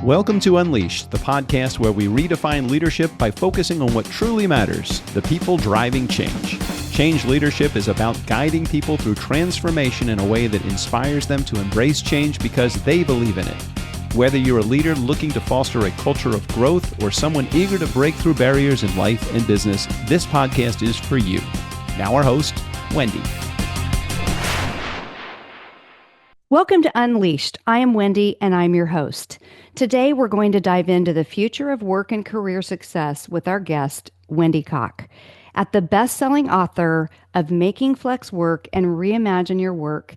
Welcome to Unleashed, the podcast where we redefine leadership by focusing on what truly matters, the people driving change. Change leadership is about guiding people through transformation in a way that inspires them to embrace change because they believe in it. Whether you're a leader looking to foster a culture of growth or someone eager to break through barriers in life and business, this podcast is for you. Now our host, Wendy. Welcome to Unleashed. I am Wendy, and I'm your host. Today, we're going to dive into the future of work and career success with our guest, Wendy Cocke. At the best-selling author of Making Flex Work and Reimagine Your Work,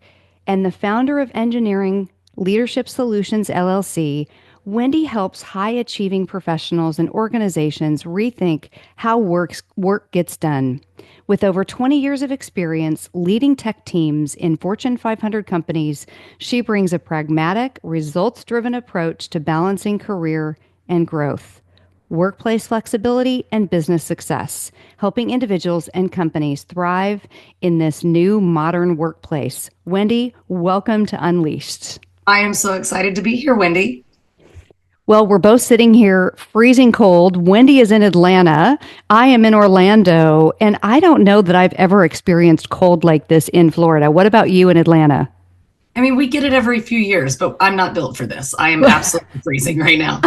and the founder of Engineering Leadership Solutions LLC, Wendy helps high-achieving professionals and organizations rethink how work gets done. With over 20 years of experience leading tech teams in Fortune 500 companies, she brings a pragmatic, results-driven approach to balancing career and growth, workplace flexibility, and business success, helping individuals and companies thrive in this new modern workplace. Wendy, welcome to Unleashed. I am so excited to be here, Wendy. Well, we're both sitting here freezing cold. Wendy is in Atlanta. I am in Orlando, and I don't know that I've ever experienced cold like this in Florida. What about you in Atlanta? I mean, we get it every few years, but I'm not built for this. I am absolutely freezing right now.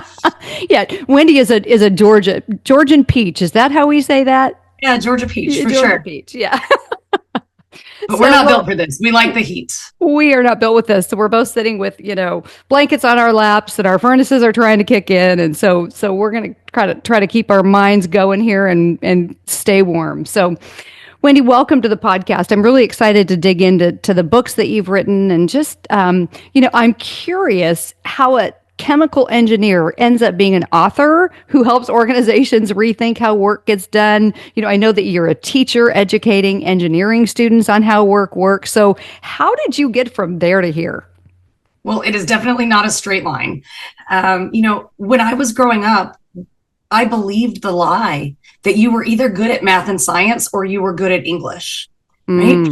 Yeah, Wendy is a Georgian peach. Is that how we say that? Yeah, Georgia peach, for Georgia sure. Peach, yeah. But we're not built for this. We like the heat. We are not built with this. So we're both sitting with, blankets on our laps and our furnaces are trying to kick in. And so we're going to try to keep our minds going here and stay warm. So Wendy, welcome to the podcast. I'm really excited to dig into the books that you've written and just, I'm curious how a chemical engineer ends up being an author who helps organizations rethink how work gets done. I know that you're a teacher educating engineering students on how work works. So how did you get from there to here? Well, it is definitely not a straight line. When I was growing up, I believed the lie that you were either good at math and science or you were good at English. Right?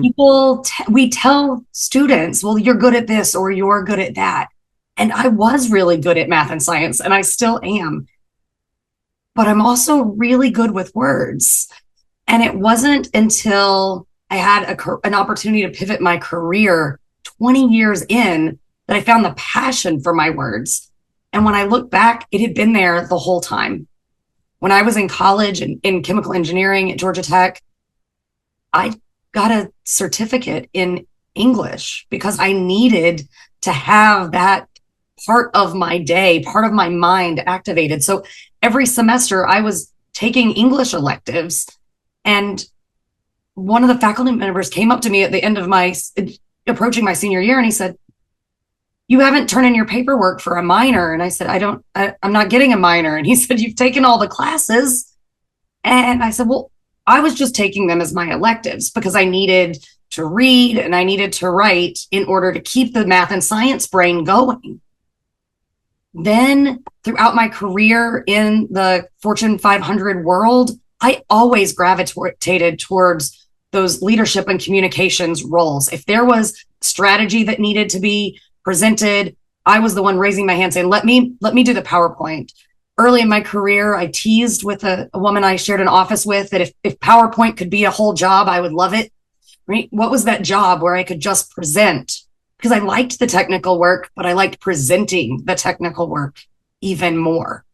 We tell students, well, you're good at this or you're good at that. And I was really good at math and science, and I still am. But I'm also really good with words. And it wasn't until I had an opportunity to pivot my career 20 years in that I found the passion for my words. And when I look back, it had been there the whole time. When I was in college and in chemical engineering at Georgia Tech, I got a certificate in English because I needed to have that part of my day, part of my mind activated. So every semester I was taking English electives, and one of the faculty members came up to me at the end of approaching my senior year, and he said, "You haven't turned in your paperwork for a minor." And I said, I'm not getting a minor. And he said, "You've taken all the classes." And I said, well, I was just taking them as my electives because I needed to read and I needed to write in order to keep the math and science brain going. Then throughout my career in the Fortune 500 world, I always gravitated towards those leadership and communications roles. If there was strategy that needed to be presented, I was the one raising my hand saying, let me do the PowerPoint. Early in my career, I teased with a woman I shared an office with that if PowerPoint could be a whole job, I would love it. Right? What was that job where I could just present? Because I liked the technical work, but I liked presenting the technical work even more.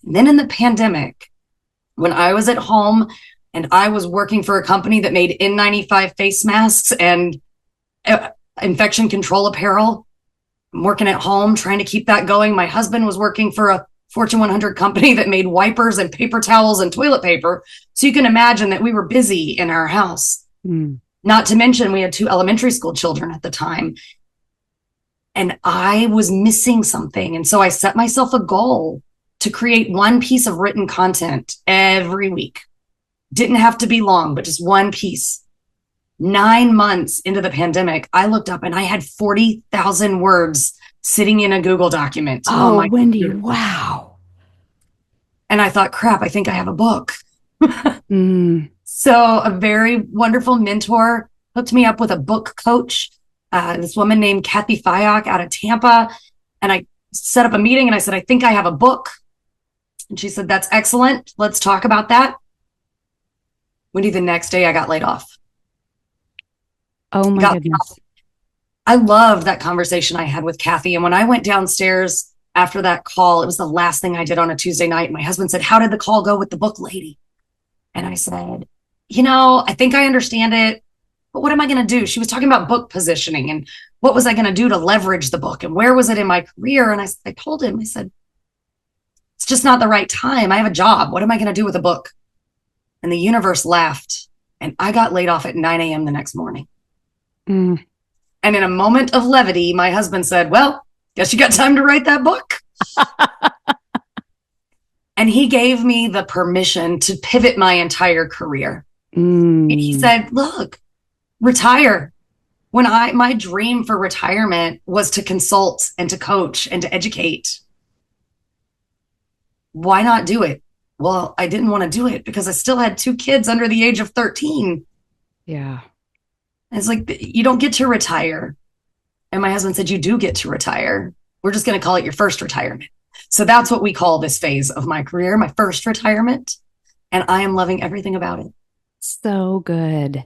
And then in the pandemic, when I was at home and I was working for a company that made N95 face masks and infection control apparel, I'm working at home trying to keep that going. My husband was working for a Fortune 100 company that made wipers and paper towels and toilet paper. So you can imagine that we were busy in our house. Not to mention, we had 2 elementary school children at the time. And I was missing something. And so I set myself a goal to create one piece of written content every week. Didn't have to be long, but just one piece. 9 months into the pandemic, I looked up and I had 40,000 words sitting in a Google document. Oh, Wendy, computer. Wow. And I thought, crap, I think I have a book. So a very wonderful mentor hooked me up with a book coach, this woman named Kathy Fyock out of Tampa. And I set up a meeting and I said, I think I have a book. And she said, that's excellent. Let's talk about that. Wendy, the next day I got laid off. Oh my goodness. I loved that conversation I had with Kathy. And when I went downstairs after that call, it was the last thing I did on a Tuesday night. My husband said, how did the call go with the book lady? And I said, I think I understand it, but what am I going to do? She was talking about book positioning and what was I going to do to leverage the book and where was it in my career? And I told him, I said, it's just not the right time. I have a job. What am I going to do with a book? And the universe laughed and I got laid off at 9 a.m. the next morning. And in a moment of levity, my husband said, well, guess you got time to write that book. And he gave me the permission to pivot my entire career. He said, look, retire. My dream for retirement was to consult and to coach and to educate. Why not do it? Well, I didn't want to do it because I still had 2 kids under the age of 13. Yeah. And it's like, you don't get to retire. And my husband said, you do get to retire. We're just going to call it your first retirement. So that's what we call this phase of my career, my first retirement. And I am loving everything about it. So good.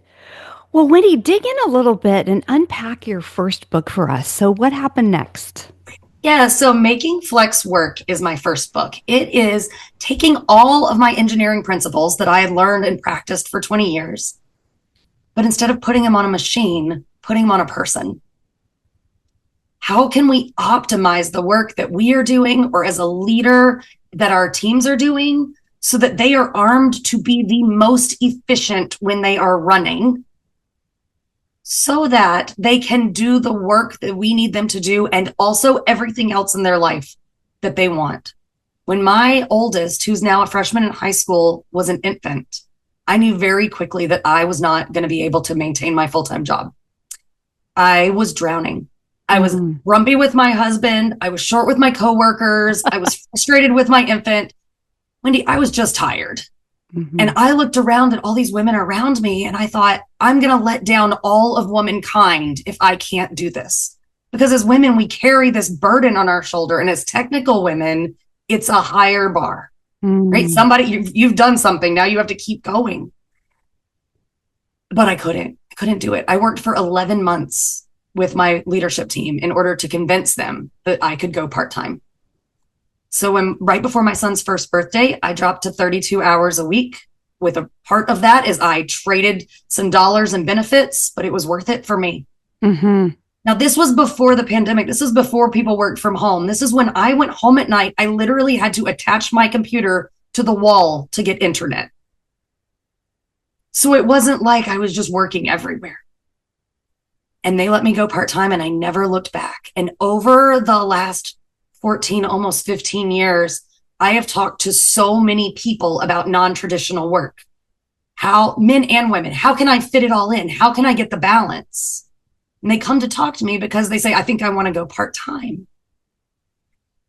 Well, Wendy, dig in a little bit and unpack your first book for us. So what happened next? Yeah, so Making Flex Work is my first book. It is taking all of my engineering principles that I had learned and practiced for 20 years, but instead of putting them on a machine, putting them on a person. How can we optimize the work that we are doing or as a leader that our teams are doing so that they are armed to be the most efficient when they are running so that they can do the work that we need them to do and also everything else in their life that they want. When my oldest, who's now a freshman in high school, was an infant, I knew very quickly that I was not going to be able to maintain my full-time job. I was drowning. I was grumpy with my husband. I was short with my coworkers. I was frustrated with my infant. Wendy, I was just tired. And I looked around at all these women around me and I thought, I'm going to let down all of womankind if I can't do this. Because as women, we carry this burden on our shoulder. And as technical women, it's a higher bar, right? You've done something. Now you have to keep going. But I couldn't do it. I worked for 11 months with my leadership team in order to convince them that I could go part-time. So right before my son's first birthday, I dropped to 32 hours a week. With a part of that is I traded some dollars and benefits, but it was worth it for me. Now, this was before the pandemic. This was before people worked from home. This is when I went home at night. I literally had to attach my computer to the wall to get internet. So it wasn't like I was just working everywhere. And they let me go part-time and I never looked back. And over the last 14, almost 15 years, I have talked to so many people about non-traditional work. How, men and women, how can I fit it all in? How can I get the balance? And they come to talk to me because they say, I think I want to go part-time.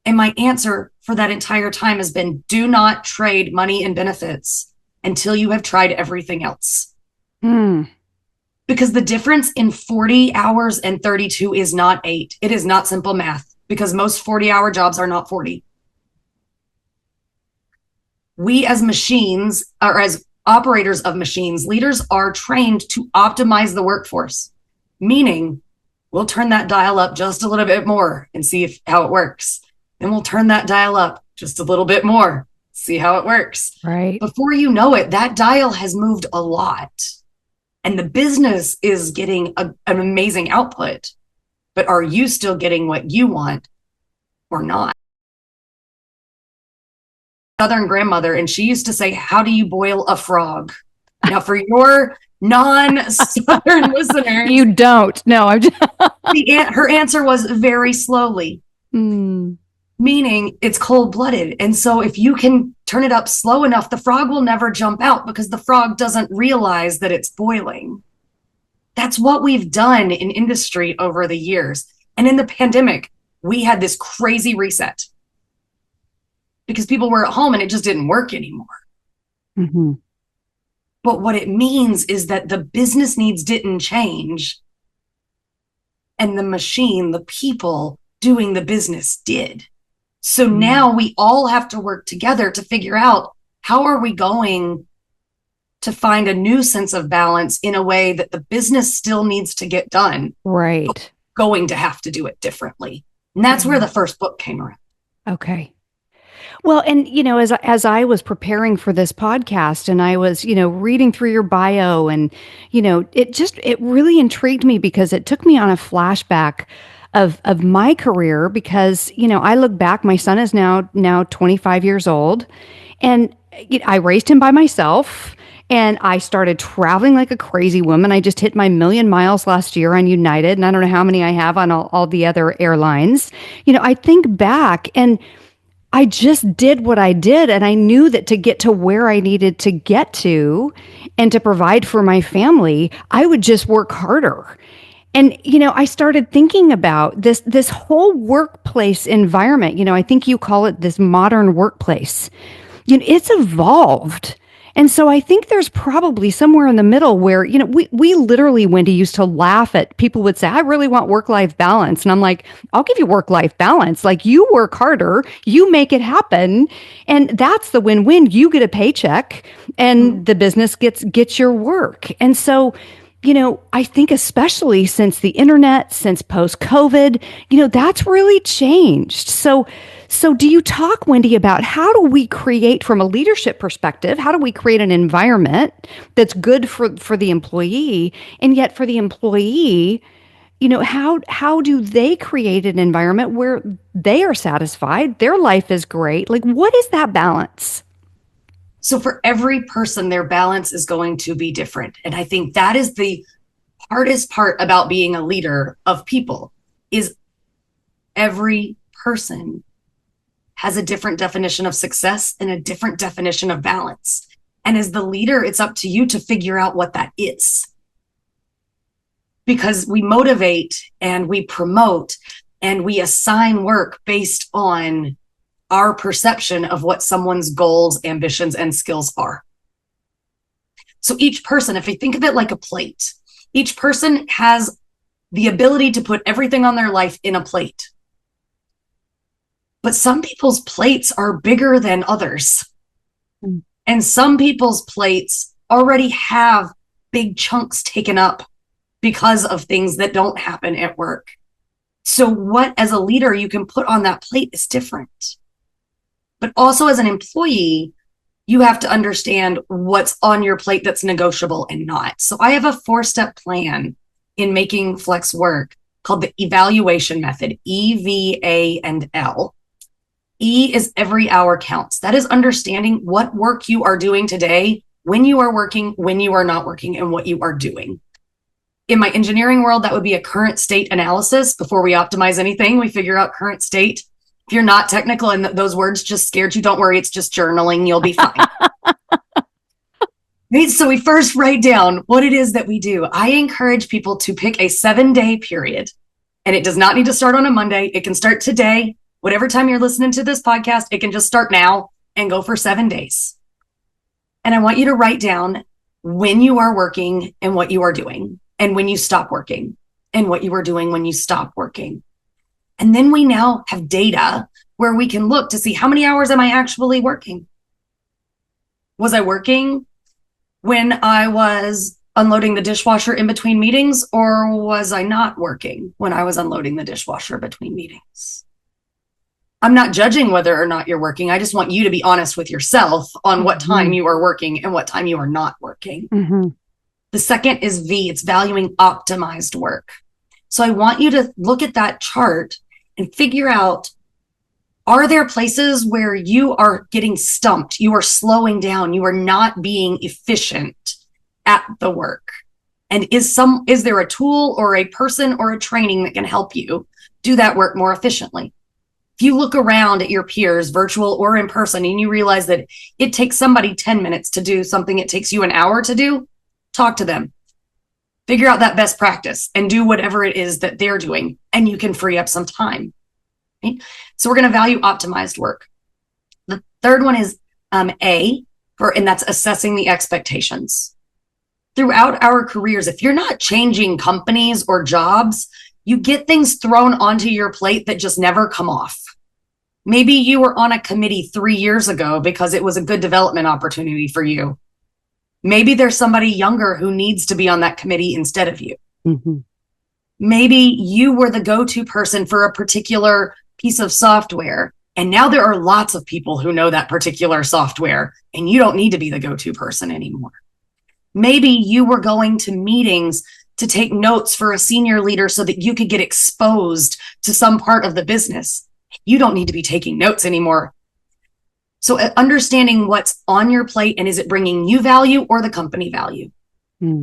And my answer for that entire time has been, do not trade money and benefits until you have tried everything else. Because the difference in 40 hours and 32 is not 8. It is not simple math because most 40-hour jobs are not 40. We as machines, or as operators of machines, leaders are trained to optimize the workforce, meaning we'll turn that dial up just a little bit more and see how it works. Then we'll turn that dial up just a little bit more, see how it works. Right. Before you know it, that dial has moved a lot and the business is getting an amazing output, but are you still getting what you want or not? Southern grandmother, and she used to say, how do you boil a frog? Now, for your non-Southern listeners, you don't. No, I'm just her answer was very slowly, meaning it's cold-blooded. And so if you can turn it up slow enough, the frog will never jump out because the frog doesn't realize that it's boiling. That's what we've done in industry over the years. And in the pandemic, we had this crazy reset because people were at home and it just didn't work anymore. But what it means is that the business needs didn't change. And the machine, the people doing the business did. So now we all have to work together to figure out how are we going to find a new sense of balance in a way that the business still needs to get done. Right. Going to have to do it differently. And that's where the first book came around. Okay. Well, and as I was preparing for this podcast and I was, reading through your bio and, it really intrigued me because it took me on a flashback of my career because, I look back, my son is now 25 years old and I raised him by myself. And I started traveling like a crazy woman. I just hit my 1,000,000 miles last year on United, and I don't know how many I have on all the other airlines. I think back and I just did what I did. And I knew that to get to where I needed to get to and to provide for my family, I would just work harder. And, I started thinking about this whole workplace environment. I think you call it this modern workplace. It's evolved. And so I think there's probably somewhere in the middle where, we literally, Wendy, used to laugh at people would say, I really want work-life balance. And I'm like, I'll give you work-life balance. Like you work harder, you make it happen. And that's the win-win. You get a paycheck and the business gets your work. And so, I think especially since the internet, since post-COVID, that's really changed. So do you talk, Wendy, about how do we create, from a leadership perspective, how do we create an environment that's good for the employee, and yet for the employee, how do they create an environment where they are satisfied, their life is great? Like, what is that balance? So for every person, their balance is going to be different. And I think that is the hardest part about being a leader of people is every person has a different definition of success and a different definition of balance. And as the leader, it's up to you to figure out what that is. Because we motivate and we promote and we assign work based on our perception of what someone's goals, ambitions, and skills are. So each person, if you think of it like a plate, each person has the ability to put everything on their life in a plate. But some people's plates are bigger than others. And some people's plates already have big chunks taken up because of things that don't happen at work. So what, as a leader, you can put on that plate is different. But also as an employee, you have to understand what's on your plate that's negotiable and not. So I have a 4-step plan in making flex work called the evaluation method, EVA and L. E is every hour counts. That is understanding what work you are doing today, when you are working, when you are not working, and what you are doing. In my engineering world, that would be a current state analysis. Before we optimize anything, we figure out current state. If you're not technical and those words just scared you, don't worry, it's just journaling. You'll be fine. Right? So we first write down what it is that we do. I encourage people to pick a 7-day period, and it does not need to start on a Monday. It can start today. Whatever time you're listening to this podcast, it can just start now and go for 7 days. And I want you to write down when you are working and what you are doing, and when you stop working and what you are doing when you stop working. And then we now have data where we can look to see how many hours am I actually working? Was I working when I was unloading the dishwasher in between meetings, or was I not working when I was unloading the dishwasher between meetings? I'm not judging whether or not you're working. I just want you to be honest with yourself on what time you are working and what time you are not working. Mm-hmm. The second is V, it's valuing optimized work. So I want you to look at that chart and figure out, are there places where you are getting stumped? You are slowing down. You are not being efficient at the work. And is there a tool or a person or a training that can help you do that work more efficiently? If you look around at your peers, virtual or in person, and you realize that it takes somebody 10 minutes to do something it takes you an hour to do, talk to them. Figure out that best practice and do whatever it is that they're doing, and you can free up some time. Right? So we're going to value optimized work. The third one is A, and that's assessing the expectations. Throughout our careers, if you're not changing companies or jobs, You get things thrown onto your plate that just never come off. Maybe you were on a committee 3 years ago because it was a good development opportunity for you. Maybe there's somebody younger who needs to be on that committee instead of you. Mm-hmm. Maybe you were the go-to person for a particular piece of software, and now there are lots of people who know that particular software, and you don't need to be the go-to person anymore. Maybe you were going to meetings to take notes for a senior leader so that you could get exposed to some part of the business. You don't need to be taking notes anymore. So understanding what's on your plate and is it bringing you value or the company value?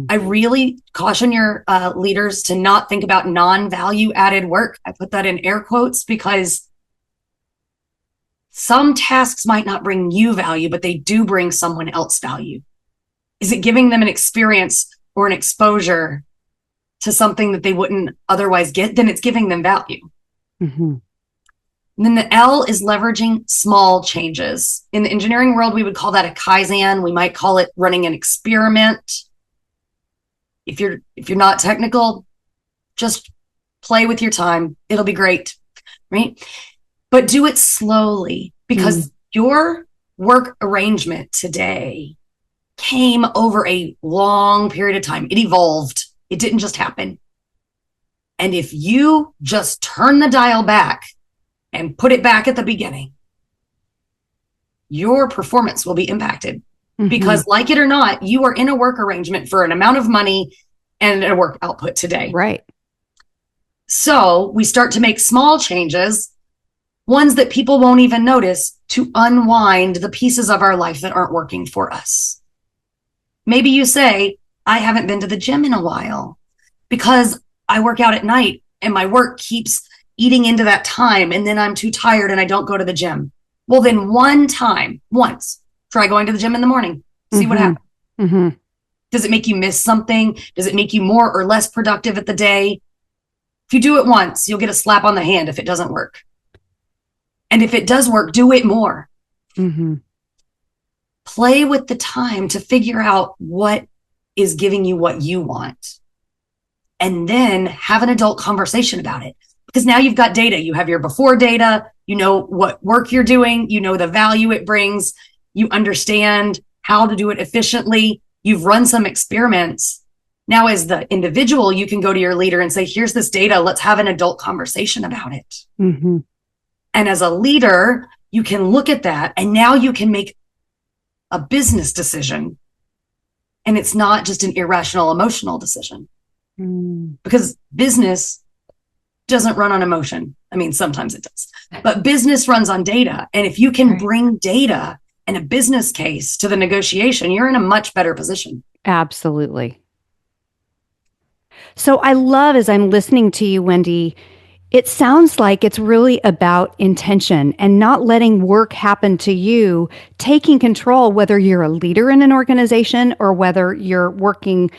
I really caution your leaders to not think about non-value added work. I put that in air quotes because some tasks might not bring you value, but they do bring someone else value. Is it giving them an experience or an exposure to something that they wouldn't otherwise get? Then it's giving them value. Mm-hmm. And then the L is leveraging small changes. In the engineering world, we would call that a Kaizen. We might call it running an experiment. If you're not technical, just play with your time. It'll be great, right? But do it slowly because your work arrangement today came over a long period of time. It evolved. It didn't just happen. And if you just turn the dial back and put it back at the beginning, your performance will be impacted. Because like it or not, you are in a work arrangement for an amount of money and a work output today. Right. So we start to make small changes, ones that people won't even notice, to unwind the pieces of our life that aren't working for us. Maybe you say, I haven't been to the gym in a while because I work out at night and my work keeps eating into that time. And then I'm too tired and I don't go to the gym. Well, then once, try going to the gym in the morning. See what happens. Mm-hmm. Does it make you miss something? Does it make you more or less productive at the day? If you do it once, you'll get a slap on the hand if it doesn't work. And if it does work, do it more. Mm-hmm. Play with the time to figure out what is giving you what you want. And then have an adult conversation about it. Because now you've got data. You have your before data. You know what work you're doing. You know the value it brings. You understand how to do it efficiently. You've run some experiments. Now, as the individual, you can go to your leader and say, here's this data. Let's have an adult conversation about it. Mm-hmm. And as a leader, you can look at that and now you can make a business decision. And it's not just an irrational, emotional decision. Because business doesn't run on emotion. I mean, sometimes it does, but business runs on data. And if you can bring data and a business case to the negotiation, you're in a much better position. Absolutely. So I love, as I'm listening to you, Wendy, it sounds like it's really about intention and not letting work happen to you, taking control, whether you're a leader in an organization or whether you're working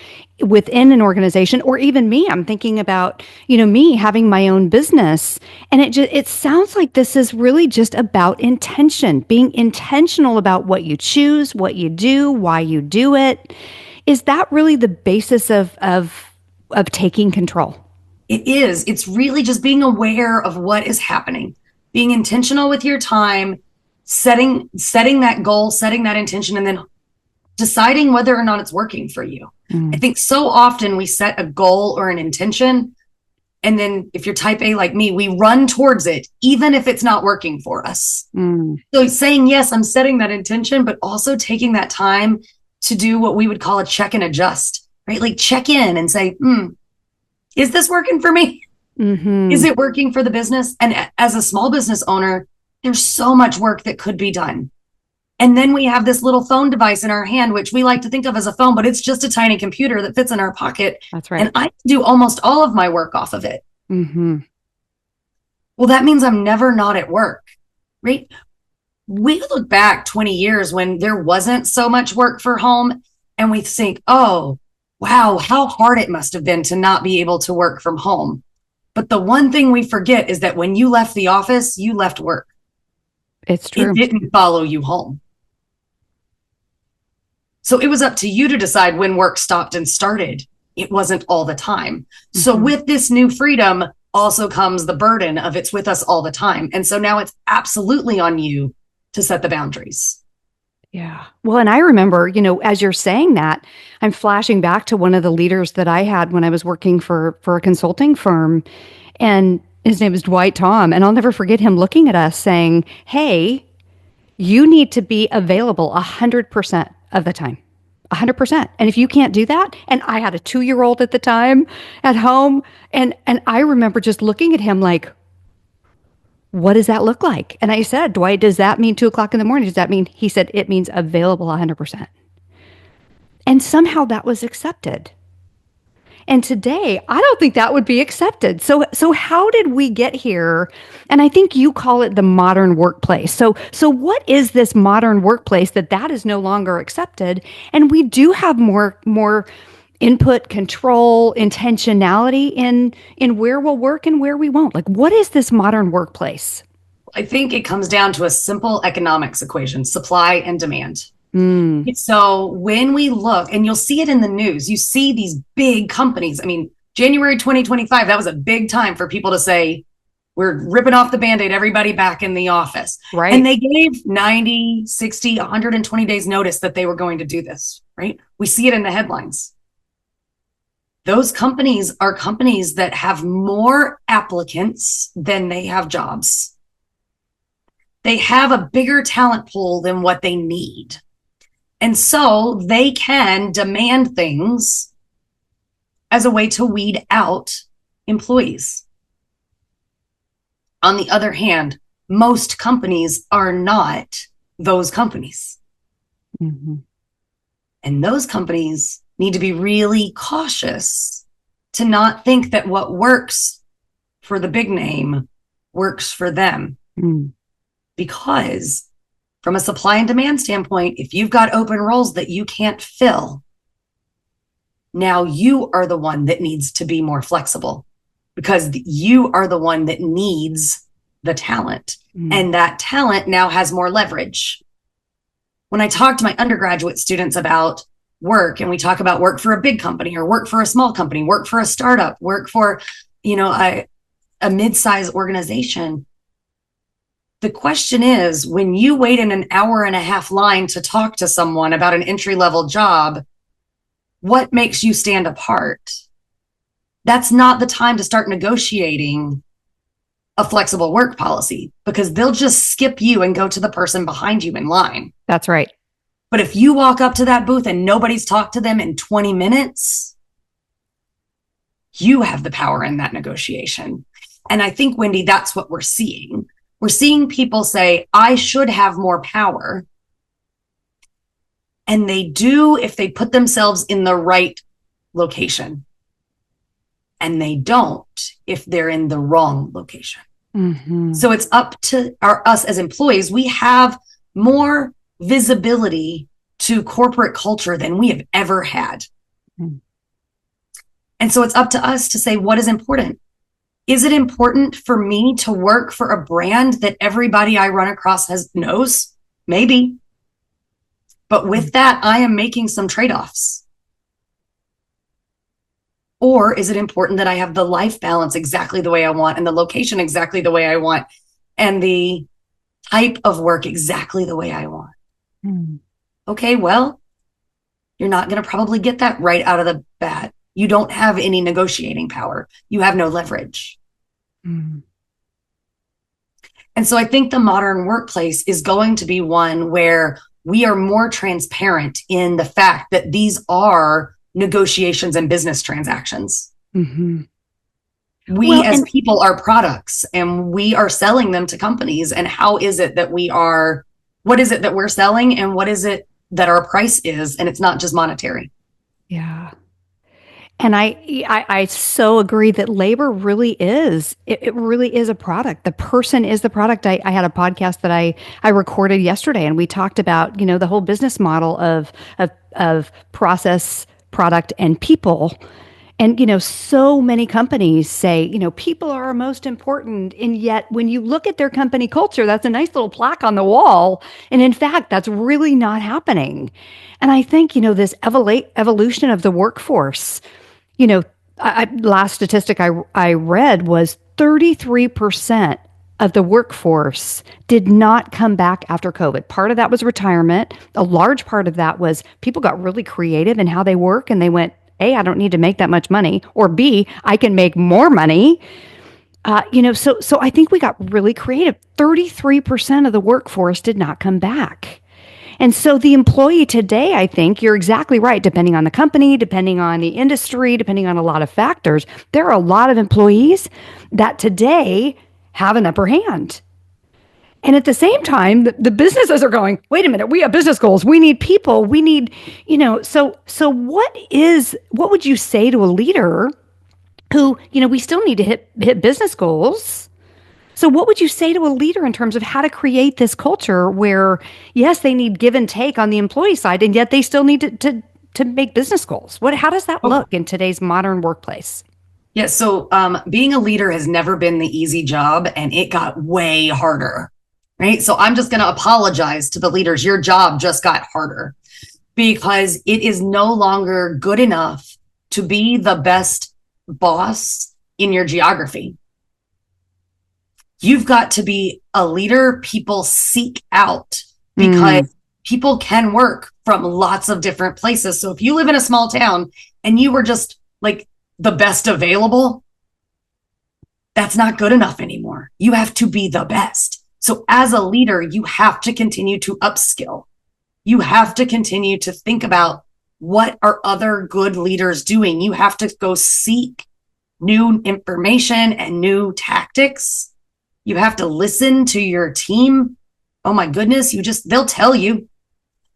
within an organization, or even me. I'm thinking about, me having my own business. And it sounds like this is really just about intention, being intentional about what you choose, what you do, why you do it. Is that really the basis of taking control? It is. It's really just being aware of what is happening, being intentional with your time, setting that goal, setting that intention, and then deciding whether or not it's working for you. I think so often we set a goal or an intention, and then if you're type A like me, we run towards it, even if it's not working for us. So saying, yes, I'm setting that intention, but also taking that time to do what we would call a check and adjust, right? Like check in and say, is this working for me? Mm-hmm. Is it working for the business? And as a small business owner, there's so much work that could be done. And then we have this little phone device in our hand, which we like to think of as a phone, but it's just a tiny computer that fits in our pocket. That's right. And I do almost all of my work off of it. Mm-hmm. Well, that means I'm never not at work, right? We look back 20 years when there wasn't so much work for home, and we think, oh, wow, how hard it must have been to not be able to work from home. But the one thing we forget is that when you left the office, you left work. It's true. It didn't follow you home. So it was up to you to decide when work stopped and started. It wasn't all the time. Mm-hmm. So with this new freedom, also comes the burden of it's with us all the time. And so now it's absolutely on you to set the boundaries. Yeah. Well, and I remember, as you're saying that, I'm flashing back to one of the leaders that I had when I was working for a consulting firm. And his name is Dwight Tom. And I'll never forget him looking at us saying, hey, you need to be available 100% of the time. 100%. And if you can't do that, and I had a 2-year-old at the time at home, and I remember just looking at him like, what does that look like? And I said, Dwight, does that mean 2:00 in the morning? Does that mean, he said, it means available 100%. And somehow that was accepted. And today, I don't think that would be accepted. So how did we get here? And I think you call it the modern workplace. So what is this modern workplace that is no longer accepted? And we do have more input, control, intentionality in where we'll work and where we won't. Like, what is this modern workplace? I think it comes down to a simple economics equation, supply and demand. So when we look, and you'll see it in the news, you see these big companies. I mean, January 2025, that was a big time for people to say, we're ripping off the Band-Aid, everybody back in the office. Right. And they gave 90, 60, 120 days notice that they were going to do this, right? We see it in the headlines. Those companies are companies that have more applicants than they have jobs. They have a bigger talent pool than what they need. And so they can demand things as a way to weed out employees. On the other hand, most companies are not those companies. Mm-hmm. And those companies need to be really cautious to not think that what works for the big name works for them. Because from a supply and demand standpoint, if you've got open roles that you can't fill, now you are the one that needs to be more flexible, because you are the one that needs the talent. And that talent now has more leverage. When I talk to my undergraduate students about work, and we talk about work for a big company or work for a small company, work for a startup, work for, a mid-sized organization, the question is, when you wait in an hour-and-a-half line to talk to someone about an entry-level job, what makes you stand apart? That's not the time to start negotiating a flexible work policy, because they'll just skip you and go to the person behind you in line. That's right. But if you walk up to that booth and nobody's talked to them in 20 minutes, you have the power in that negotiation. And I think, Wendy, that's what we're seeing. We're seeing people say, I should have more power. And they do if they put themselves in the right location. And they don't if they're in the wrong location. Mm-hmm. So it's up to us as employees. We have more visibility to corporate culture than we have ever had. Mm. And so it's up to us to say, what is important? Is it important for me to work for a brand that everybody I run across knows? Maybe. But with that, I am making some trade-offs. Or is it important that I have the life balance exactly the way I want, and the location exactly the way I want, and the type of work exactly the way I want? Okay, well, you're not going to probably get that right out of the bat. You don't have any negotiating power. You have no leverage. And so I think the modern workplace is going to be one where we are more transparent in the fact that these are negotiations and business transactions. We as people are products, and we are selling them to companies. And how is it that what is it that we're selling, and what is it that our price is? And it's not just monetary. Yeah. And I so agree that labor really is, it really is a product. The person is the product. I had a podcast that I recorded yesterday, and we talked about, the whole business model of process, product, and people. And, so many companies say, people are our most important. And yet when you look at their company culture, that's a nice little plaque on the wall. And in fact, that's really not happening. And I think, this evolution of the workforce, last statistic I read was 33% of the workforce did not come back after COVID. Part of that was retirement. A large part of that was people got really creative in how they work and they went, A, I don't need to make that much money, or B, I can make more money. So I think we got really creative. 33% of the workforce did not come back. And so the employee today, I think you're exactly right, depending on the company, depending on the industry, depending on a lot of factors, there are a lot of employees that today have an upper hand. And at the same time, the businesses are going, wait a minute, we have business goals. We need people. We need, so what would you say to a leader who, we still need to hit business goals? So what would you say to a leader in terms of how to create this culture where, yes, they need give and take on the employee side, and yet they still need to make business goals? How does that look in today's modern workplace? Yeah, so being a leader has never been the easy job, and it got way harder, right? So I'm just going to apologize to the leaders. Your job just got harder because it is no longer good enough to be the best boss in your geography. You've got to be a leader people seek out because people can work from lots of different places. So if you live in a small town and you were just like the best available, that's not good enough anymore. You have to be the best. So as a leader, you have to continue to upskill. You have to continue to think about what are other good leaders doing. You have to go seek new information and new tactics. You have to listen to your team. Oh my goodness, they'll tell you.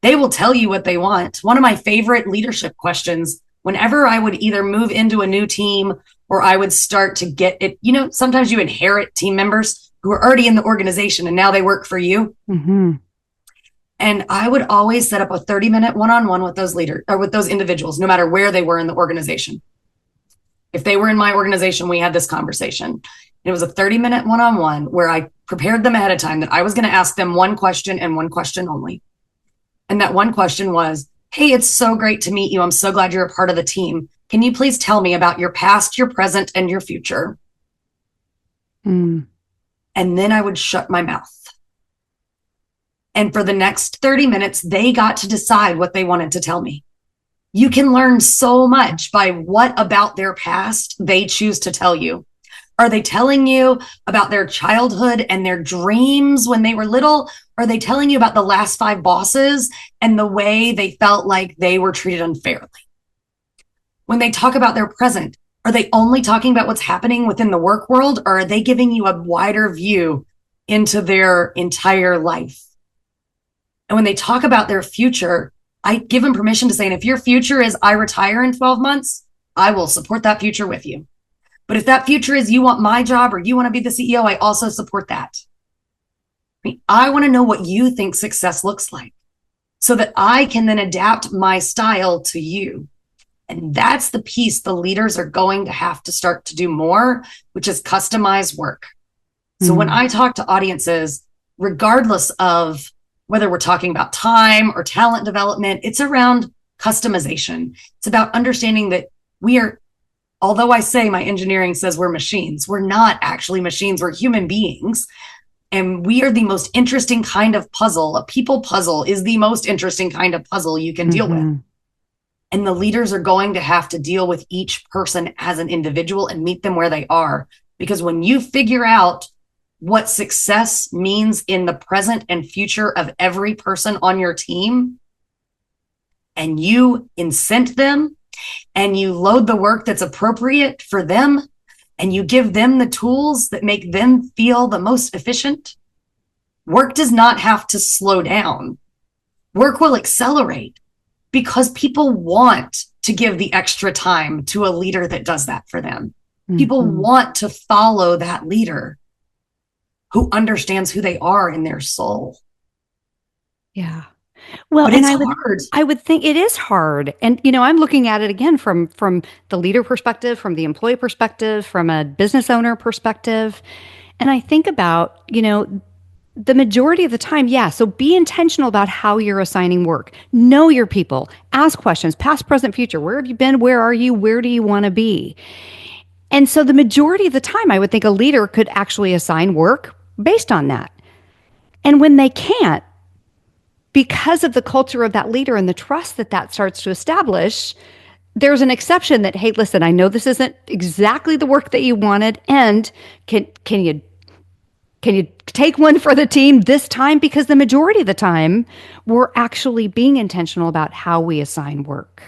They will tell you what they want. One of my favorite leadership questions, whenever I would either move into a new team or I would start to get it, sometimes you inherit team members who are already in the organization and now they work for you. Mm-hmm. And I would always set up a 30-minute one-on-one with those leaders or with those individuals, no matter where they were in the organization. If they were in my organization, we had this conversation. It was a 30-minute one-on-one where I prepared them ahead of time that I was going to ask them one question and one question only. And that one question was, hey, it's so great to meet you. I'm so glad you're a part of the team. Can you please tell me about your past, your present, and your future? And then I would shut my mouth. And for the next 30 minutes, they got to decide what they wanted to tell me. You can learn so much by what about their past they choose to tell you. Are they telling you about their childhood and their dreams when they were little? Are they telling you about the last 5 bosses and the way they felt like they were treated unfairly? When they talk about their present, are they only talking about what's happening within the work world, or are they giving you a wider view into their entire life? And when they talk about their future, I give them permission to say, and if your future is I retire in 12 months, I will support that future with you. But if that future is you want my job or you want to be the CEO, I also support that. I want to know what you think success looks like so that I can then adapt my style to you. And that's the piece the leaders are going to have to start to do more, which is customize work. So when I talk to audiences, regardless of whether we're talking about time or talent development, it's around customization. It's about understanding that although I say my engineering says we're machines, we're not actually machines, we're human beings. And we are the most interesting kind of puzzle. A people puzzle is the most interesting kind of puzzle you can deal with. And the leaders are going to have to deal with each person as an individual and meet them where they are. Because when you figure out what success means in the present and future of every person on your team, and you incent them, and you load the work that's appropriate for them, and you give them the tools that make them feel the most efficient, work does not have to slow down. Work will accelerate because people want to give the extra time to a leader that does that for them. People want to follow that leader who understands who they are in their soul. Yeah. Well, but and it's I would think it is hard. And, I'm looking at it again from the leader perspective, from the employee perspective, from a business owner perspective. And I think about, the majority of the time, yeah. So be intentional about how you're assigning work. Know your people. Ask questions, past, present, future. Where have you been? Where are you? Where do you want to be? And so the majority of the time, I would think a leader could actually assign work based on that. And when they can't, because of the culture of that leader and the trust that that starts to establish, there's an exception that, hey, listen, I know this isn't exactly the work that you wanted, and can you take one for the team this time? Because the majority of the time, we're actually being intentional about how we assign work.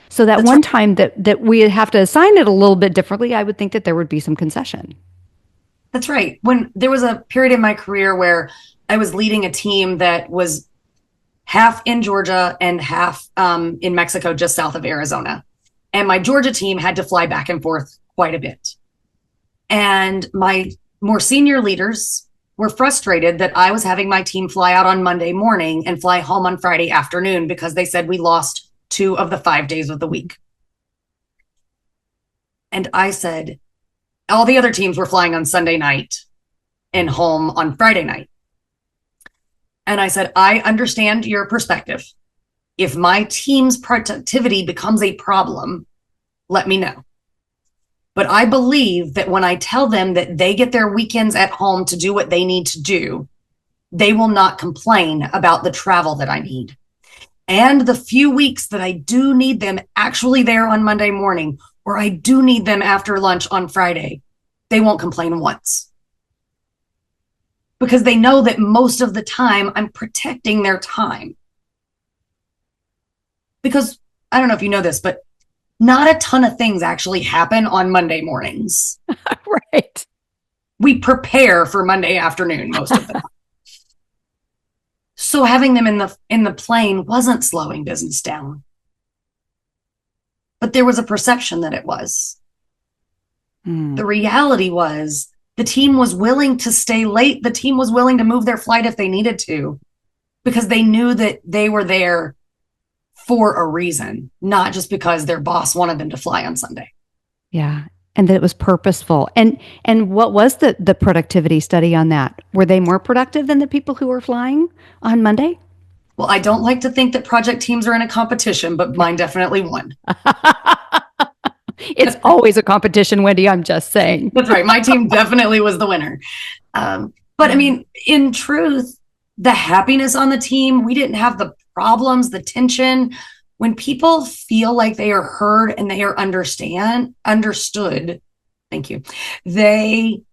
So that one time that we have to assign it a little bit differently, I would think that there would be some concession. That's right. When there was a period in my career where I was leading a team that was half in Georgia and half in Mexico, just south of Arizona. And my Georgia team had to fly back and forth quite a bit. And my more senior leaders were frustrated that I was having my team fly out on Monday morning and fly home on Friday afternoon because they said we lost 2 of the 5 days of the week. And I said, all the other teams were flying on Sunday night and home on Friday night. And I said, I understand your perspective. If my team's productivity becomes a problem, let me know. But I believe that when I tell them that they get their weekends at home to do what they need to do, they will not complain about the travel that I need. And the few weeks that I do need them actually there on Monday morning, or I do need them after lunch on Friday, they won't complain once. Because they know that most of the time I'm protecting their time. Because I don't know if you know this, but not a ton of things actually happen on Monday mornings. Right. We prepare for Monday afternoon most of the time. So having them in the plane wasn't slowing business down. But there was a perception that it was. The reality was the team was willing to stay late. The team was willing to move their flight if they needed to, because they knew that they were there for a reason, not just because their boss wanted them to fly on Sunday. Yeah. And that it was purposeful. And what was the productivity study on that? Were they more productive than the people who were flying on Monday? Well, I don't like to think that project teams are in a competition, but mine definitely won. It's always a competition, Wendy. I'm just saying. That's right. My team definitely was the winner. But I mean, in truth, the happiness on the team, we didn't have the problems, the tension. When people feel like they are heard and they are understood, thank you, they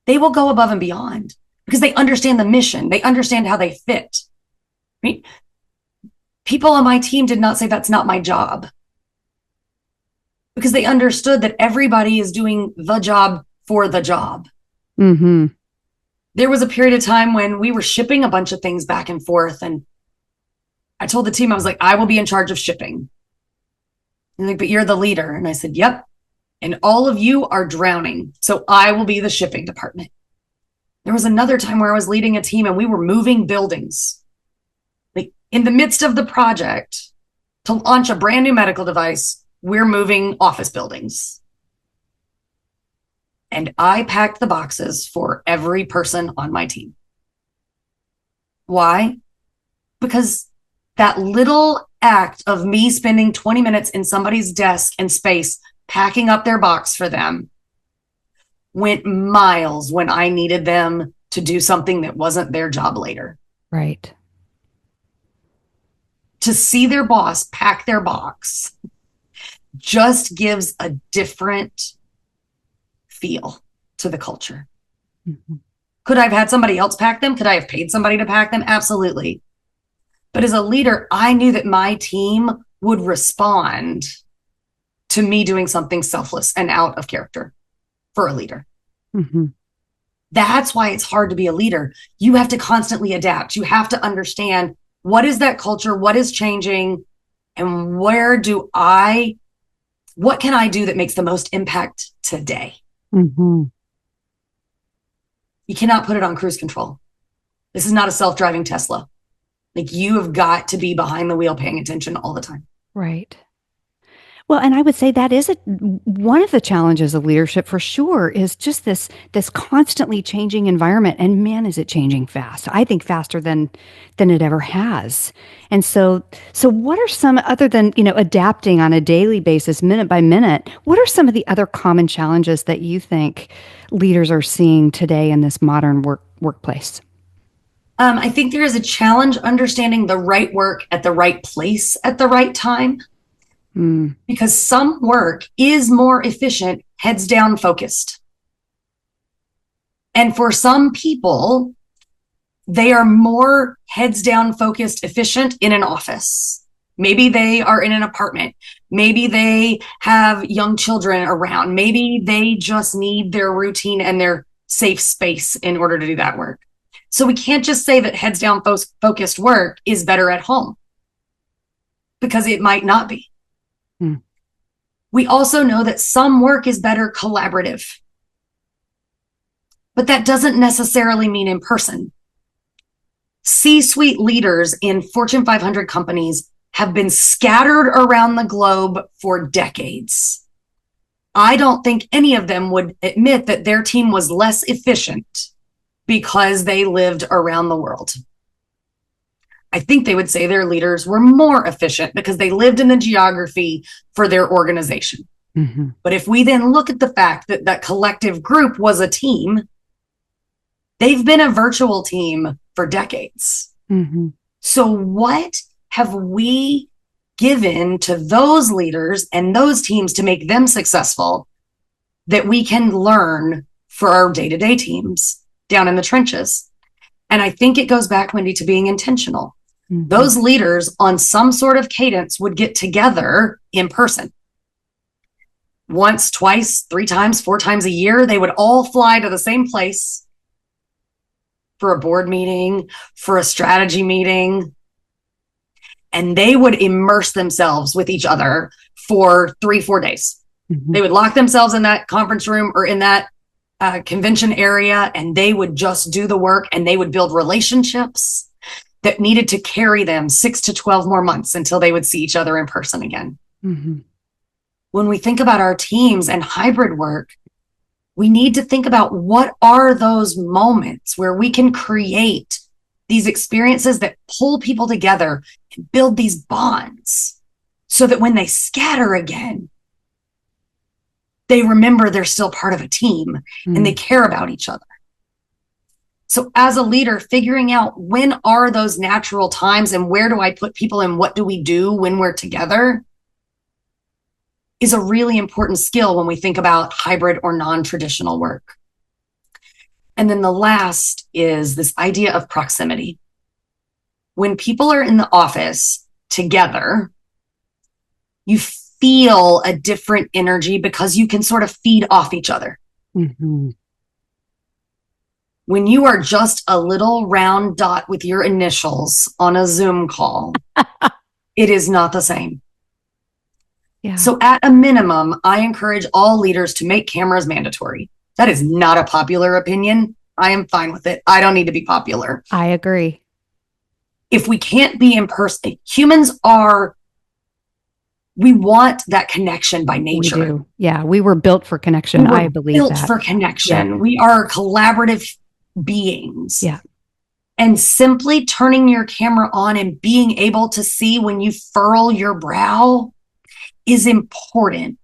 will go above and beyond because they understand the mission. They understand how they fit. I mean, people on my team did not say that's not my job, because they understood that everybody is doing the job for the job. Mm-hmm. There was a period of time when we were shipping a bunch of things back and forth, and I told the team, I was like, I will be in charge of shipping. And like, but you're the leader. And I said, yep. And all of you are drowning, so I will be the shipping department. There was another time where I was leading a team and we were moving buildings. Like in the midst of the project to launch a brand new medical device, we're moving office buildings. And I packed the boxes for every person on my team. Why? Because that little act of me spending 20 minutes in somebody's desk and space, packing up their box for them, went miles when I needed them to do something that wasn't their job later. Right. To see their boss pack their box just gives a different feel to the culture. Mm-hmm. Could I have had somebody else pack them? Could I have paid somebody to pack them? Absolutely. But as a leader, I knew that my team would respond to me doing something selfless and out of character for a leader. Mm-hmm. That's why it's hard to be a leader. You have to constantly adapt. You have to understand what is that culture, what is changing, and what can I do that makes the most impact today? Mm-hmm. You cannot put it on cruise control. This is not a self-driving Tesla. Like, you have got to be behind the wheel paying attention all the time. Right. Well, and I would say that is one of the challenges of leadership for sure is just this constantly changing environment. And man, is it changing fast. I think faster than it ever has. And so what are some, other than, adapting on a daily basis, minute by minute, what are some of the other common challenges that you think leaders are seeing today in this modern workplace? I think there is a challenge understanding the right work at the right place at the right time. Because some work is more efficient, heads down focused. And for some people, they are more heads down focused, efficient in an office. Maybe they are in an apartment. Maybe they have young children around. Maybe they just need their routine and their safe space in order to do that work. So we can't just say that heads down focused work is better at home, because it might not be. We also know that some work is better collaborative, but that doesn't necessarily mean in person. C-suite leaders in Fortune 500 companies have been scattered around the globe for decades. I don't think any of them would admit that their team was less efficient because they lived around the world. I think they would say their leaders were more efficient because they lived in the geography for their organization. But if we then look at the fact that that collective group was a team, they've been a virtual team for decades. So what have we given to those leaders and those teams to make them successful that we can learn for our day-to-day teams down in the trenches? And I think it goes back, Wendy, to being intentional. Those leaders on some sort of cadence would get together in person. Once, twice, 3 times, 4 times a year, they would all fly to the same place for a board meeting, for a strategy meeting. And they would immerse themselves with each other for 3-4 days. They would lock themselves in that conference room or in that convention area, and they would just do the work, and they would build relationships that needed to carry them 6 to 12 more months until they would see each other in person again. When we think about our teams and hybrid work, we need to think about what are those moments where we can create these experiences that pull people together and build these bonds so that when they scatter again, they remember they're still part of a team and they care about each other. So as a leader, figuring out when are those natural times and where do I put people and what do we do when we're together is a really important skill when we think about hybrid or non-traditional work. And then the last is this idea of proximity. When people are in the office together, you feel a different energy because you can sort of feed off each other. When you are just a little round dot with your initials on a Zoom call, it is not the same. So at a minimum, I encourage all leaders to make cameras mandatory. That is not a popular opinion. I am fine with it. I don't need to be popular. I agree. If we can't be in person, we want that connection by nature. We do. Yeah, we were built for connection. I believe built that. for connection. We are collaborative beings. And simply turning your camera on and being able to see when you furl your brow is important.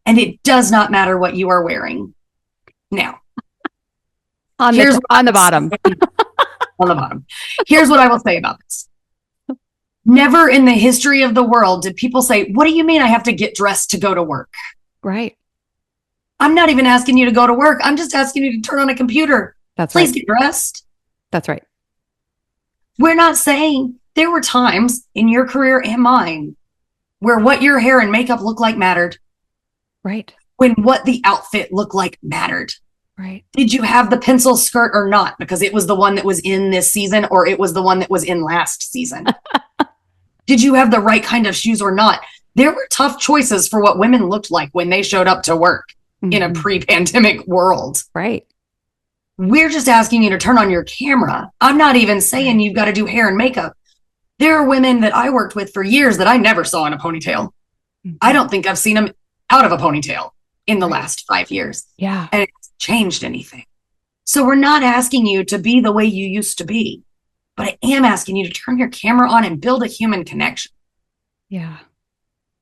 And it does not matter what you are wearing. Now, on the bottom. On the bottom. Here's what I will say about this. Never in the history of the world did people say, what do you mean I have to get dressed to go to work? Right. I'm not even asking you to go to work. I'm just asking you to turn on a computer. Please get dressed. That's right. We're not saying there were times in your career and mine where what your hair and makeup looked like mattered. Right. When what the outfit looked like mattered. Right. Did you have the pencil skirt or not? Because it was the one that was in this season or it was the one that was in last season. Did you have the right kind of shoes or not? There were tough choices for what women looked like when they showed up to work in a pre-pandemic world. Right. We're just asking you to turn on your camera. I'm not even saying you've got to do hair and makeup. There are women that I worked with for years that I never saw in a ponytail. I don't think I've seen them out of a ponytail in the last 5 years. Yeah. And it's changed anything. So we're not asking you to be the way you used to be, but I am asking you to turn your camera on and build a human connection. Yeah.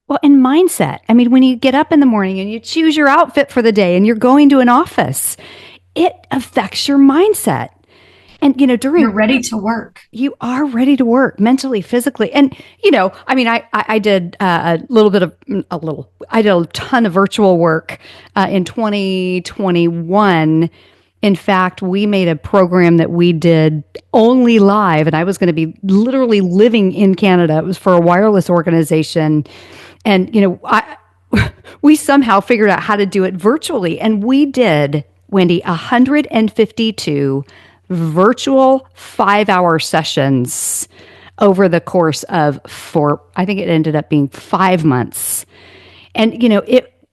Well, and mindset. I mean, when you get up in the morning and you choose your outfit for the day and you're going to an office, it affects your mindset. And, You're ready to work. You are ready to work mentally, physically. And, I mean, I did I did a ton of virtual work in 2021. In fact, we made a program that we did only live, and I was going to be literally living in Canada. It was for a wireless organization. And, we somehow figured out how to do it virtually. And we did, Wendy, 152 virtual 5-hour sessions over the course of I think it ended up being 5 months. And,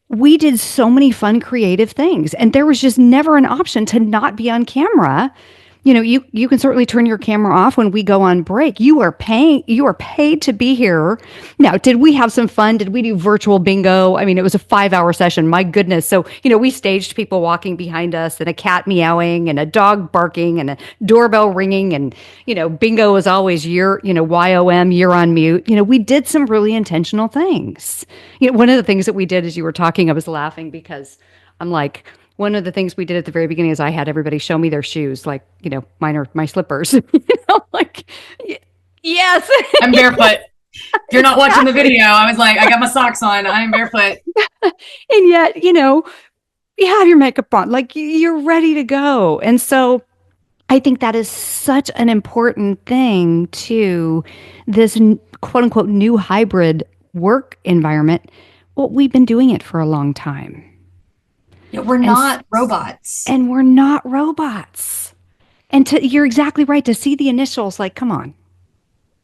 we did so many fun, creative things, and there was just never an option to not be on camera. You can certainly turn your camera off when we go on break. You are paid to be here. Now, did we have some fun? Did we do virtual bingo? I mean, it was a 5-hour session. My goodness. So, we staged people walking behind us and a cat meowing and a dog barking and a doorbell ringing. And, bingo was always YOM, you're on mute. We did some really intentional things. One of the things that we did as you were talking, I was laughing because I'm like, one of the things we did at the very beginning is I had everybody show me their shoes, like, mine are my slippers. Like, yes. I'm barefoot. If you're not watching the video, I was like, I got my socks on. I'm barefoot. And yet, you have your makeup on, like you're ready to go. And so I think that is such an important thing to this quote unquote new hybrid work environment. Well, we've been doing it for a long time. Yeah, we're not robots. And we're not robots. And you're exactly right. To see the initials, like, come on.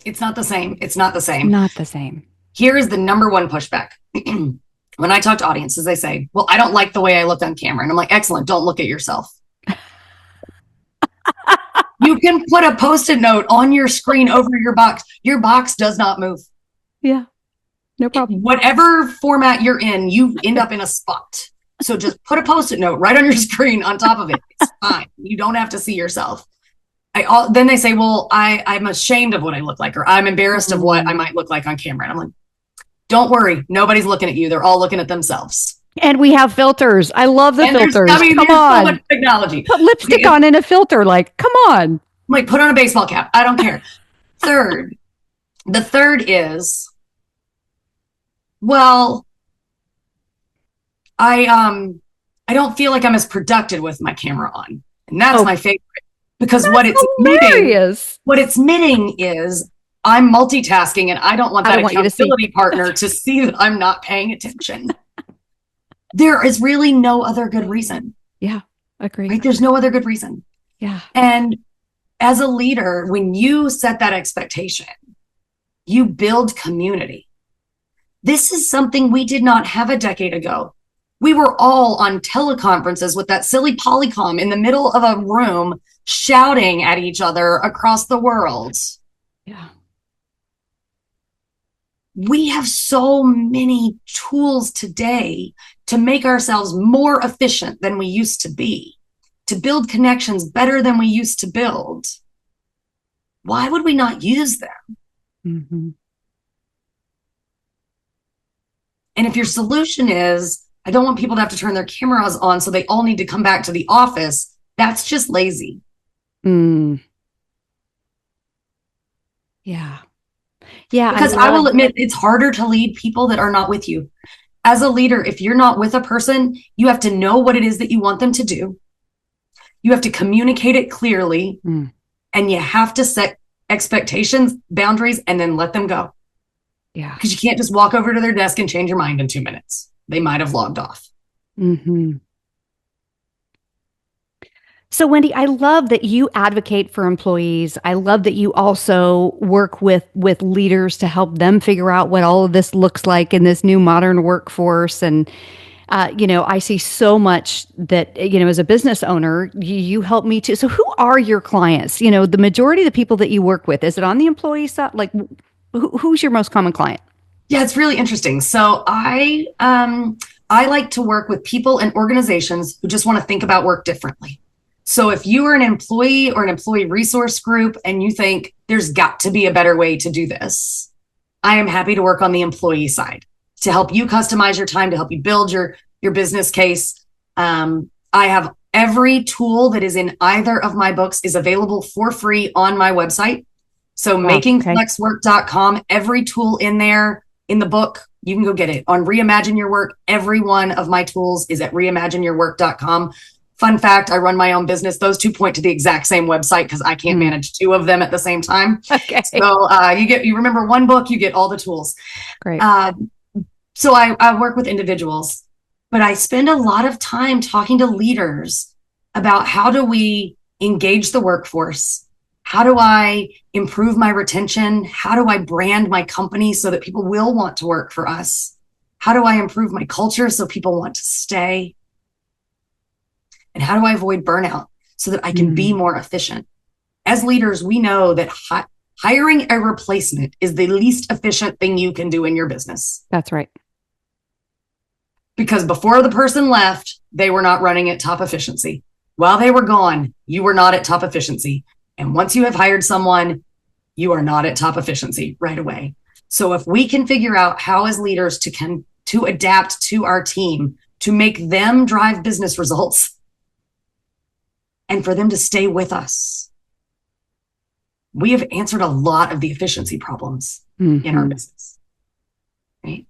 It's not the same. It's not the same. Not the same. Here is the number one pushback. When I talk to audiences, they say, well, I don't like the way I look on camera. And I'm like, excellent. Don't look at yourself. You can put a Post-it note on your screen over your box. Your box does not move. Yeah, no problem. Whatever format you're in, you end up in a spot. So just put a Post-it note right on your screen on top of it. It's fine. You don't have to see yourself. Then they say, well, I'm ashamed of what I look like, or I'm embarrassed of what I might look like on camera. And I'm like, don't worry. Nobody's looking at you. They're all looking at themselves. And we have filters. I love the filters. Come on. So much technology. Put lipstick on in a filter. Like, come on. Like, put on a baseball cap. I don't care. The third is, well, I don't feel like I'm as productive with my camera on. And that's my favorite, because what it's admitting is I'm multitasking, and I don't want that accountability partner to see that I'm not paying attention. There is really no other good reason. Yeah, agree. Right? There's no other good reason. Yeah. And as a leader, when you set that expectation, you build community. This is something we did not have a decade ago. We were all on teleconferences with that silly Polycom in the middle of a room shouting at each other across the world. Yeah. We have so many tools today to make ourselves more efficient than we used to be, to build connections better than we used to build. Why would we not use them? Mm-hmm. And if your solution is, I don't want people to have to turn their cameras on, so they all need to come back to the office, that's just lazy. Mm. Yeah. Yeah. Because I will admit, it's harder to lead people that are not with you. As a leader, if you're not with a person, you have to know what it is that you want them to do. You have to communicate it clearly, and you have to set expectations, boundaries, and then let them go. Yeah. Because you can't just walk over to their desk and change your mind in 2 minutes. They might have logged off. Mm-hmm. So, Wendy, I love that you advocate for employees. I love that you also work with leaders to help them figure out what all of this looks like in this new modern workforce. And, I see so much that, as a business owner, you help me too. So who are your clients? The majority of the people that you work with, is it on the employee side? Like, who's your most common client? Yeah, it's really interesting. So I like to work with people and organizations who just want to think about work differently. So if you are an employee or an employee resource group and you think there's got to be a better way to do this, I am happy to work on the employee side to help you customize your time, to help you build your business case. I have every tool that is in either of my books is available for free on my website. So makingflexwork.com, every tool in there in the book, you can go get it. On Reimagine Your Work, every one of my tools is at reimagineyourwork.com. Fun fact, I run my own business. Those two point to the exact same website because I can't manage two of them at the same time. Okay. So you remember one book, you get all the tools. Great. So I work with individuals, but I spend a lot of time talking to leaders about how do we engage the workforce? How do I improve my retention? How do I brand my company so that people will want to work for us? How do I improve my culture so people want to stay? And how do I avoid burnout so that I can be more efficient? As leaders, we know that hiring a replacement is the least efficient thing you can do in your business. That's right. Because before the person left, they were not running at top efficiency. While they were gone, you were not at top efficiency. And once you have hired someone, you are not at top efficiency right away. So if we can figure out how as leaders to adapt to our team, to make them drive business results and for them to stay with us, we have answered a lot of the efficiency problems in our business. Right?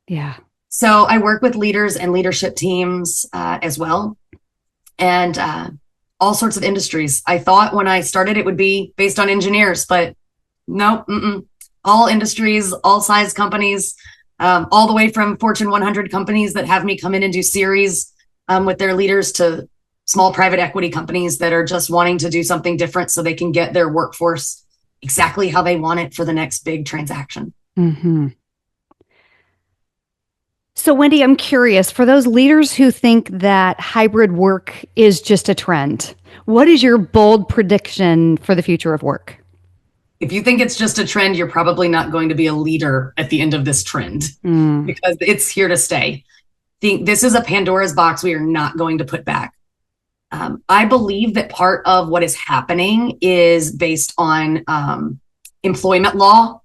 Yeah. So I work with leaders and leadership teams as well. And all sorts of industries. I thought when I started it would be based on engineers, but no, all industries, all size companies, all the way from Fortune 100 companies that have me come in and do series with their leaders to small private equity companies that are just wanting to do something different so they can get their workforce exactly how they want it for the next big transaction. Mm-hmm. So, Wendy, I'm curious, for those leaders who think that hybrid work is just a trend, what is your bold prediction for the future of work? If you think it's just a trend, you're probably not going to be a leader at the end of this trend because it's here to stay. This is a Pandora's box we are not going to put back. I believe that part of what is happening is based on employment law.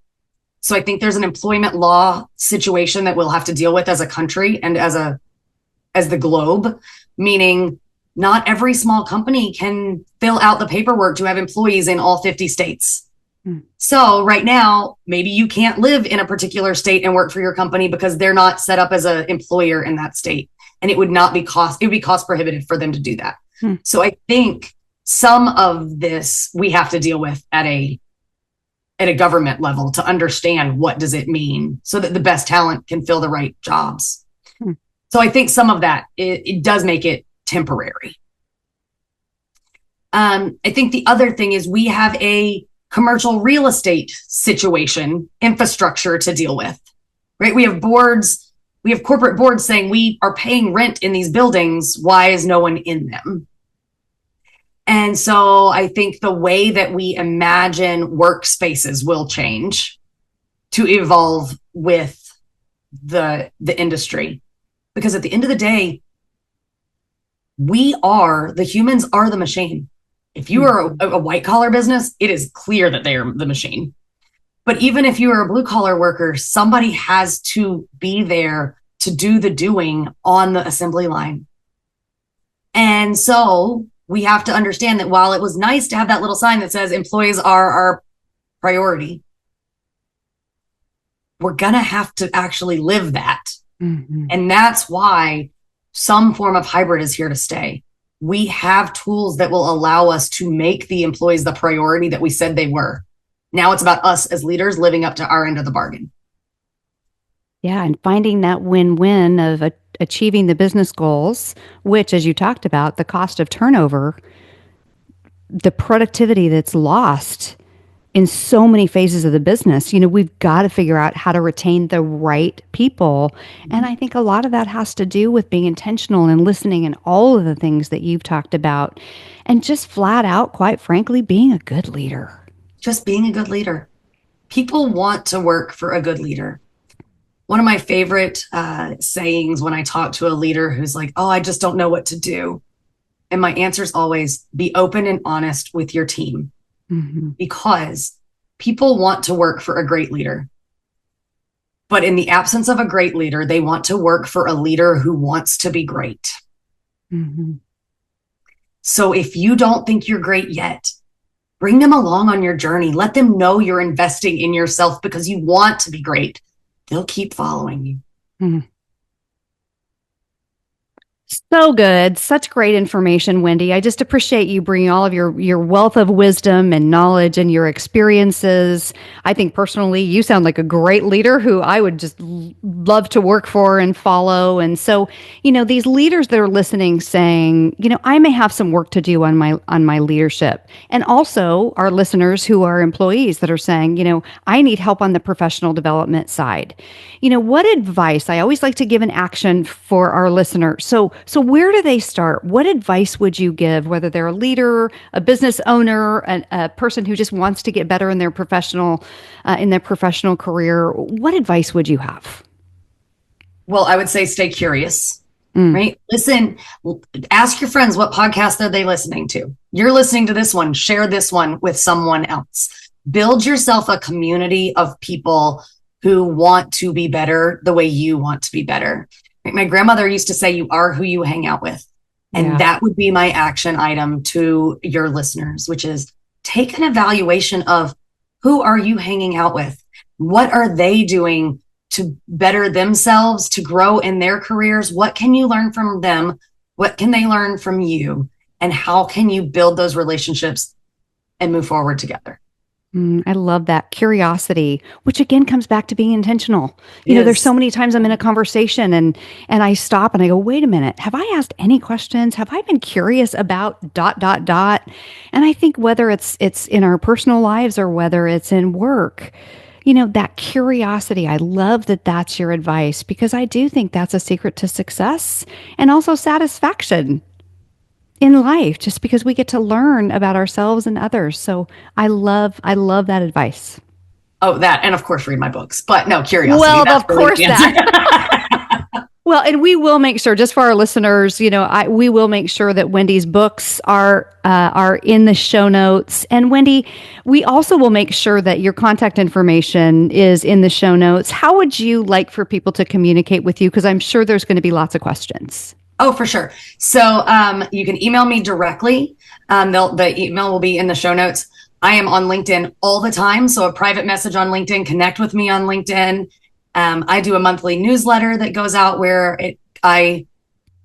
So I think there's an employment law situation that we'll have to deal with as a country and as the globe, meaning not every small company can fill out the paperwork to have employees in all 50 states. So right now, maybe you can't live in a particular state and work for your company because they're not set up as an employer in that state. And it would be cost prohibitive for them to do that. So I think some of this we have to deal with at a government level to understand what does it mean so that the best talent can fill the right jobs. So I think some of that, it does make it temporary. I think the other thing is we have a commercial real estate situation, infrastructure to deal with, right? We have corporate boards saying we are paying rent in these buildings. Why is no one in them? And so I think the way that we imagine workspaces will change to evolve with the industry. Because at the end of the day, the humans are the machine. If you are a white collar business, it is clear that they are the machine. But even if you are a blue collar worker, somebody has to be there to do the doing on the assembly line. And so we have to understand that while it was nice to have that little sign that says employees are our priority, we're going to have to actually live that. And that's why some form of hybrid is here to stay. We have tools that will allow us to make the employees the priority that we said they were. Now it's about us as leaders living up to our end of the bargain. Yeah, and finding that win-win of achieving the business goals, which, as you talked about, the cost of turnover, the productivity that's lost in so many phases of the business. We've got to figure out how to retain the right people. And I think a lot of that has to do with being intentional and listening and all of the things that you've talked about. And just flat out, quite frankly, being a good leader. Just being a good leader. People want to work for a good leader. One of my favorite sayings when I talk to a leader who's like, oh, I just don't know what to do. And my answer is always be open and honest with your team, because people want to work for a great leader. But in the absence of a great leader, they want to work for a leader who wants to be great. So if you don't think you're great yet, bring them along on your journey. Let them know you're investing in yourself because you want to be great. They'll keep following you. So good. Such great information, Wendy. I just appreciate you bringing all of your wealth of wisdom and knowledge and your experiences. I think personally, you sound like a great leader who I would just love to work for and follow. And so, these leaders that are listening saying, I may have some work to do on my leadership. And also our listeners who are employees that are saying, I need help on the professional development side. What advice? I always like to give an action for our listeners. So where do they start? What advice would you give, whether they're a leader, a business owner, a person who just wants to get better in their professional career? What advice would you have? Well, I would say stay curious, right? Listen, ask your friends, what podcast are they listening to? You're listening to this one, share this one with someone else. Build yourself a community of people who want to be better the way you want to be better. My grandmother used to say, you are who you hang out with. And that would be my action item to your listeners, which is take an evaluation of who are you hanging out with? What are they doing to better themselves, to grow in their careers? What can you learn from them? What can they learn from you? And how can you build those relationships and move forward together? I love that curiosity, which again comes back to being intentional. There's so many times I'm in a conversation and I stop and I go, wait a minute, have I asked any questions? Have I been curious about ... And I think whether it's in our personal lives or whether it's in work, that curiosity, I love that that's your advice, because I do think that's a secret to success and also satisfaction in life, just because we get to learn about ourselves and others. So I love that advice. Oh, that, and of course, read my books, but no, curiosity. Well, of course that. Well, and we will make sure, just for our listeners, we will make sure that Wendy's books are in the show notes. And Wendy, we also will make sure that your contact information is in the show notes. How would you like for people to communicate with you? Because I'm sure there's going to be lots of questions. Oh, for sure. So you can email me directly. The email will be in the show notes. I am on LinkedIn all the time. So a private message on LinkedIn, connect with me on LinkedIn. I do a monthly newsletter that goes out where I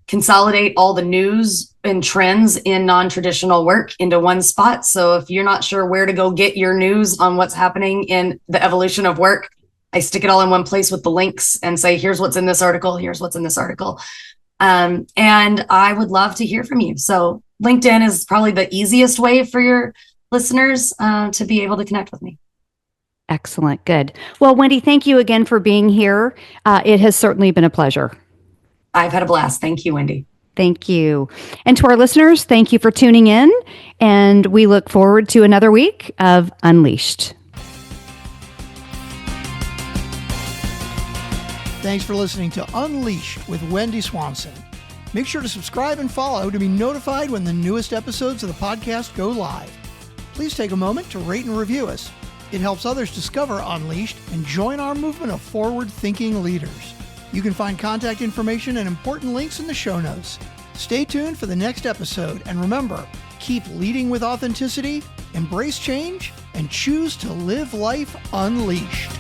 consolidate all the news and trends in non-traditional work into one spot. So if you're not sure where to go get your news on what's happening in the evolution of work, I stick it all in one place with the links and say, here's what's in this article. Here's what's in this article. And I would love to hear from you. So LinkedIn is probably the easiest way for your listeners to be able to connect with me. Excellent. Good. Well, Wendy, thank you again for being here. It has certainly been a pleasure. I've had a blast. Thank you, Wendy. Thank you. And to our listeners, thank you for tuning in. And we look forward to another week of Unleashed. Thanks for listening to Unleashed with Wendy Swanson. Make sure to subscribe and follow to be notified when the newest episodes of the podcast go live. Please take a moment to rate and review us. It helps others discover Unleashed and join our movement of forward-thinking leaders. You can find contact information and important links in the show notes. Stay tuned for the next episode, and remember, keep leading with authenticity, embrace change, and choose to live life unleashed.